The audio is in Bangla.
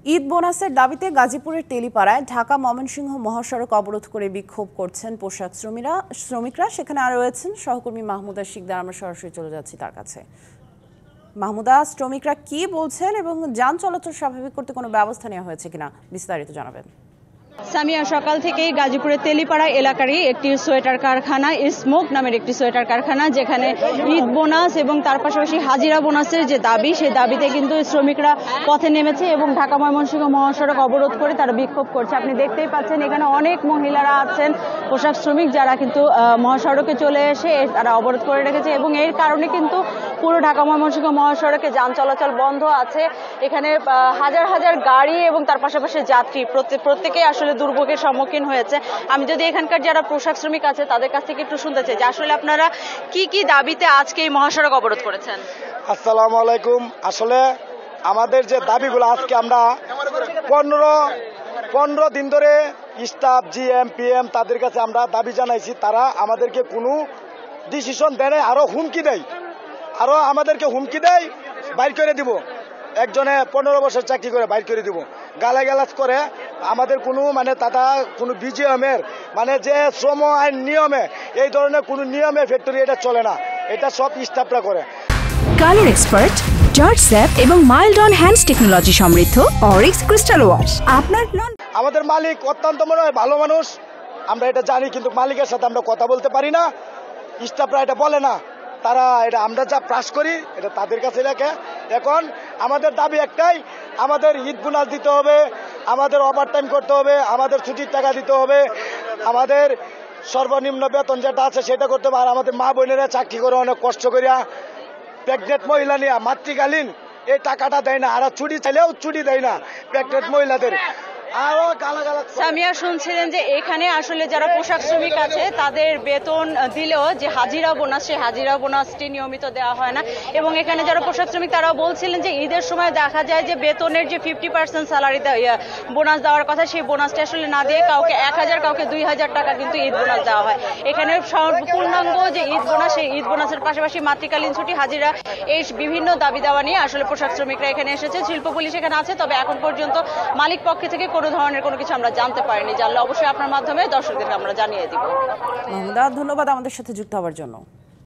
ঈদ বোনাসের দাবিতে গাজীপুরের তেলিপাড়ায় ঢাকা ময়মনসিংহ মহাসড়ক অবরোধ করে বিক্ষোভ করছেন পোশাক শ্রমিকরা। সেখানে আর রয়েছেন সহকর্মী মাহমুদা শিকদার। আমরা সরাসরি চলে যাচ্ছি তার কাছে। মাহমুদা, শ্রমিকরা কি বলছেন এবং যান চলাচল স্বাভাবিক করতে কোনো ব্যবস্থা নেওয়া হয়েছে কিনা বিস্তারিত জানাবেন। সামিয়া, সকাল থেকেই গাজীপুরের তেলিপাড়া এলাকারই একটি সোয়েটার কারখানা, স্মোক নামের একটি সোয়েটার কারখানা, যেখানে ঈদ বোনাস এবং তার পাশাপাশি হাজিরা বোনাসের যে দাবি, সেই দাবিতে কিন্তু শ্রমিকরা পথে নেমেছে এবং ঢাকা ময়মনসিংহ মহাসড়ক অবরোধ করে তারা বিক্ষোভ করছে। আপনি দেখতেই পাচ্ছেন এখানে অনেক মহিলারা আছেন, পোশাক শ্রমিক, যারা কিন্তু মহাসড়কে চলে এসে তারা অবরোধ করে রেখেছে এবং এর কারণে কিন্তু পুরো ঢাকা ময়মনসিংহ মহাসড়কে যান চলাচল বন্ধ আছে। এখানে হাজার হাজার গাড়ি এবং তার পাশাপাশি যাত্রী প্রত্যেকেই আসলে দুর্ভোগের সম্মুখীন হয়েছে। আমি যদি এখানকার যারা পোশাক শ্রমিক আছে তাদের কাছ থেকে একটু শুনতে চাই যে আসলে আপনারা কি কি দাবিতে আজকে এই মহাসড়ক অবরোধ করেছেন। আসসালামু আলাইকুম। আসলে আমাদের যে দাবিগুলো আজকে আমরা 15 দিন ধরে স্টাফ, জিএম, পিএম তাদের কাছে আমরা দাবি জানাইছি। তারা আমাদেরকে কোনো ডিসিশন দেয় নাই, আরো আমাদেরকে হুমকি দেয় বাইর করে দিব। একজনে 15 বছর চাকরি করে বাইর করে দিব, গালাগালাজ করে। আমাদের কোনো তারা কোনো বিজিএমের যে শ্রম আইন নিয়মে, এই ধরনের কোনো নিয়মে ফ্যাক্টরি এটা চলে না, এটা সব স্টাফরা করে। কালার এক্সপার্ট, জর্জ স্যাপ এবং মাইল্ড অন হ্যান্ডস টেকনোলজি সমৃদ্ধ অরিক্স ক্রিস্টাল ওয়াশ। আপনার আমাদের মালিক অত্যন্ত মনে হয় ভালো মানুষ, আমরা এটা জানি, কিন্তু মালিকের সাথে আমরা কথা বলতে পারি না। স্টাফরা এটা বলে না, তারা এটা আমরা যা পাস করি এটা তাদের কাছে রাখে। এখন আমাদের দাবি একটাই, আমাদের ঈদ বোনাস দিতে হবে, আমাদের ওভারটাইম করতে হবে, আমাদের ছুটির টাকা দিতে হবে, আমাদের সর্বনিম্ন বেতন যেটা আছে সেটা করতে হবে। আর আমাদের মা বোনেরা চাকরি করে অনেক কষ্ট করিয়া, প্রেগনেন্ট মহিলা নিয়ে মাতৃকালীন এই টাকাটা দেয় না, আর ছুটি চাইলেও ছুটি দেয় না প্রেগনেন্ট মহিলাদের। সামিয়া, শুনছিলেন যে এখানে আসলে যারা পোশাক শ্রমিক আছে তাদের বেতন দিলেও যে হাজিরা বোনাস, সেই হাজিরা বোনাসটি নিয়মিত দেওয়া হয় না। এবং এখানে যারা পোশাক শ্রমিক তারাও বলছিলেন যে ঈদের সময় দেখা যায় যে বেতনের যে 50% স্যালারি বোনাস দেওয়ার কথা, সেই বোনাসটা আসলে না দিয়ে কাউকে 1000, কাউকে 2000 টাকা কিন্তু ঈদ বোনাস দেওয়া হয়। এখানে পূর্ণাঙ্গ যে ঈদ বোনাস, সেই ঈদ বোনাসের পাশাপাশি মাতৃকালীন ছুটি, হাজিরা, এই বিভিন্ন দাবি দেওয়া নিয়ে আসলে পোশাক শ্রমিকরা এখানে এসেছে। শিল্প পুলিশ এখানে আছে, তবে এখন পর্যন্ত মালিক পক্ষ থেকে কোনো ধরনের কোনো কিছু আমরা জানতে পারিনি। জানলে অবশ্যই আপনার মাধ্যমে দর্শকদেরকে আমরা জানিয়ে দিব। মাহমুদা, ধন্যবাদ আমাদের সাথে যুক্ত হওয়ার জন্য।